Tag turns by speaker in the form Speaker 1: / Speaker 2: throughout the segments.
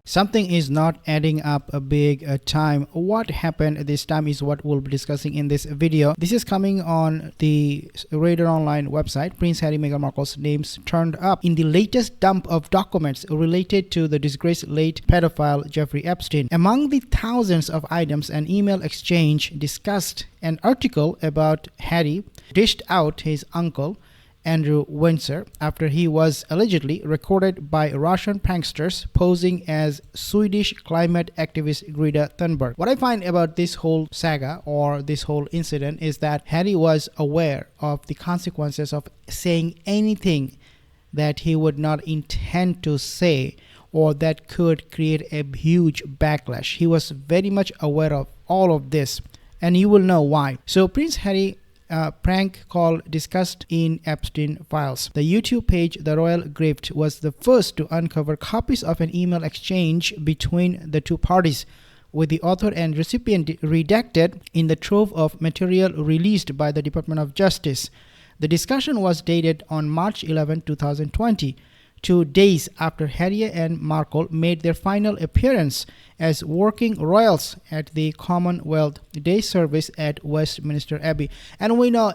Speaker 1: Something is not adding up a big time. What happened this time is what we'll be discussing in this video. This is coming on the Radar Online website. Prince Harry, Meghan Markle's names turned up in the latest dump of documents related to the disgraced late pedophile Jeffrey Epstein. Among the thousands of items and email exchange discussed, an article about Harry dished out his uncle Andrew Windsor after he was allegedly recorded by Russian pranksters posing as Swedish climate activist Greta Thunberg. What I find about this whole saga or this whole incident is that Harry was aware of the consequences of saying anything that he would not intend to say or that could create a huge backlash. He was very much aware of all of this, and you will know why. So Prince Harry prank call discussed in Epstein files. The YouTube page The Royal Grift was the first to uncover copies of an email exchange between the two parties, with the author and recipient redacted in the trove of material released by the Department of Justice. The discussion was dated on March 11, 2020. 2 days after Harry and Markle made their final appearance as working royals at the Commonwealth Day service at Westminster Abbey. And we know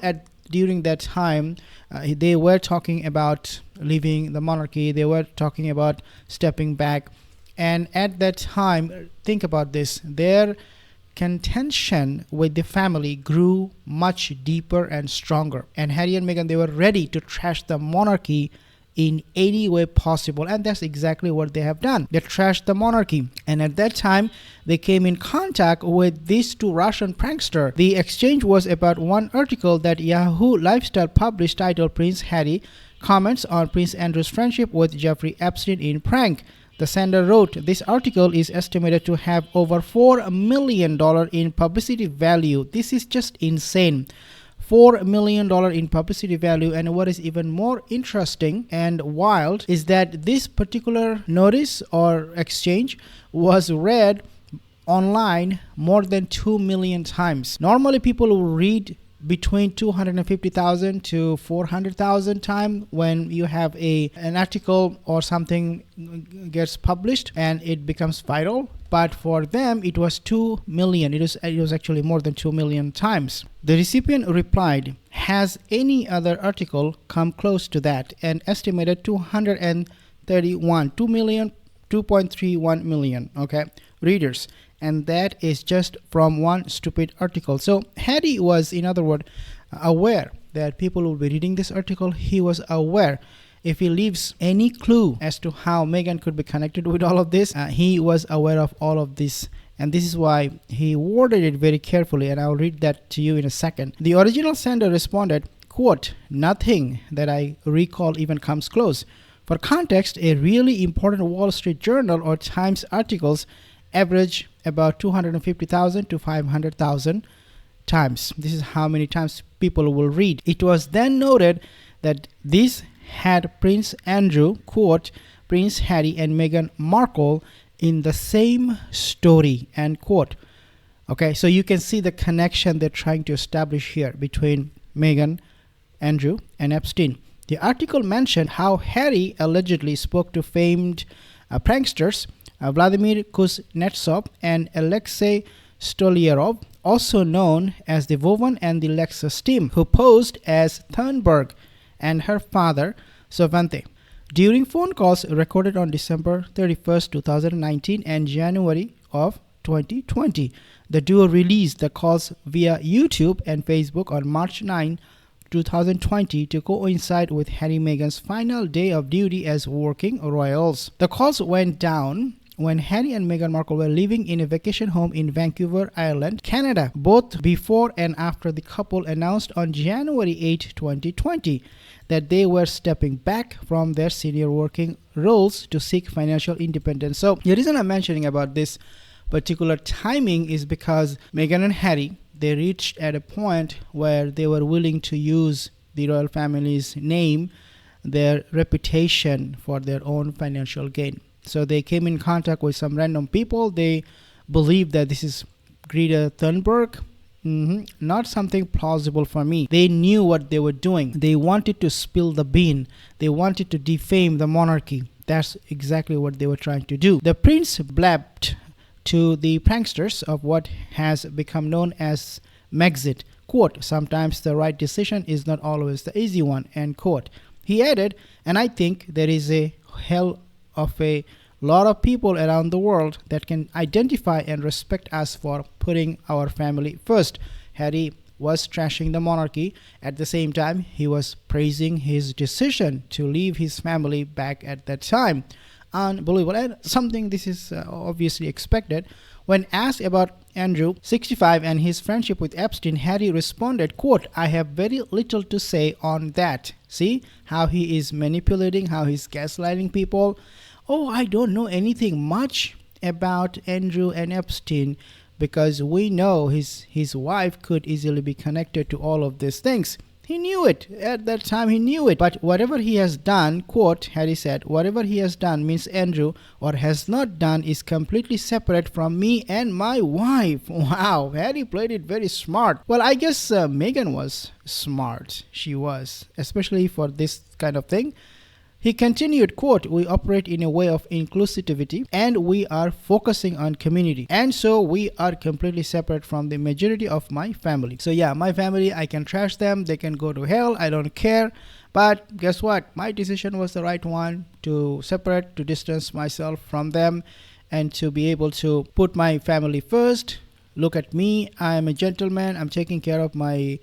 Speaker 1: during that time, they were talking about leaving the monarchy, they were talking about stepping back. And at that time, think about this, their contention with the family grew much deeper and stronger. And Harry and Meghan, they were ready to trash the monarchy in any way possible, and that's exactly what they have done. They trashed the monarchy, and at that time they came in contact with these two Russian pranksters. The exchange was about one article that Yahoo Lifestyle published titled Prince Harry comments on Prince Andrew's friendship with Jeffrey Epstein in prank. The sender wrote, "This article is estimated to have over $4 million in publicity value." This is just insane. $4 million in publicity value. And what is even more interesting and wild is that this particular notice or exchange was read online more than 2 million times. Normally people will read between 250,000 to 400,000 times when you have an article or something gets published and it becomes viral. But for them, it was 2 million. It was actually more than 2 million times. The recipient replied, "Has any other article come close to that?" An estimated 2.31 million, okay, readers. And that is just from one stupid article. So Harry was, in other words, aware that people will be reading this article. He was aware. If he leaves any clue as to how Meghan could be connected with all of this, he was aware of all of this. And this is why he worded it very carefully. And I'll read that to you in a second. The original sender responded, quote, "Nothing that I recall even comes close. For context, a really important Wall Street Journal or Times articles average about 250,000 to 500,000 times. This is how many times people will read." It was then noted that this had Prince Andrew, quote, "Prince Harry and Meghan Markle in the same story," end quote. Okay, so you can see the connection they're trying to establish here between Meghan, Andrew, and Epstein. The article mentioned how Harry allegedly spoke to famed pranksters Vladimir Kuznetsov and Alexei Stolyarov, also known as the Vovan and the Lexus team, who posed as Thunberg and her father, Sovante, during phone calls recorded on December 31st, 2019 and January of 2020. The duo released the calls via YouTube and Facebook on March 9, 2020 to coincide with Harry and Meghan's final day of duty as working royals. The calls went down when Harry and Meghan Markle were living in a vacation home in Vancouver Island, Canada, both before and after the couple announced on January 8, 2020 that they were stepping back from their senior working roles to seek financial independence. So the reason I'm mentioning about this particular timing is because Meghan and Harry, they reached at a point where they were willing to use the royal family's name, their reputation for their own financial gain. So they came in contact with some random people. They believed that this is Greta Thunberg. Not something plausible for me. They knew what they were doing. They wanted to spill the bean. They wanted to defame the monarchy. That's exactly what they were trying to do. The prince blabbed to the pranksters of what has become known as Megxit. Quote, sometimes the right decision is not always the easy one, end quote. He added, and I think there is a hell of a lot of people around the world that can identify and respect us for putting our family first. Harry was trashing the monarchy. At the same time, he was praising his decision to leave his family back at that time. Unbelievable, and something this is obviously expected. When asked about Andrew, 65, and his friendship with Epstein, Harry responded, quote, I have very little to say on that. See how he is manipulating, how he's gaslighting people. Oh, I don't know anything much about Andrew and Epstein, because we know his wife could easily be connected to all of these things. He knew it. At that time, he knew it. But whatever he has done, quote, Harry said, whatever he has done means Andrew or has not done is completely separate from me and my wife. Wow, Harry played it very smart. Well, I guess Meghan was smart. She was, especially for this kind of thing. He continued, quote, we operate in a way of inclusivity and we are focusing on community. And so we are completely separate from the majority of my family. So yeah, my family, I can trash them. They can go to hell. I don't care. But guess what? My decision was the right one, to separate, to distance myself from them and to be able to put my family first. Look at me. I am a gentleman. I'm taking care of my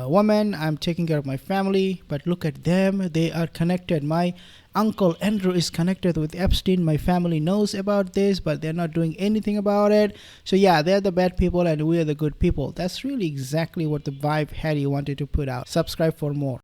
Speaker 1: woman, I'm taking care of my family, but look at them, they are connected. My uncle Andrew is connected with Epstein. My family knows about this, but they're not doing anything about it. So yeah, they're the bad people and we are the good people. That's really exactly what the vibe Harry wanted to put out. Subscribe for more.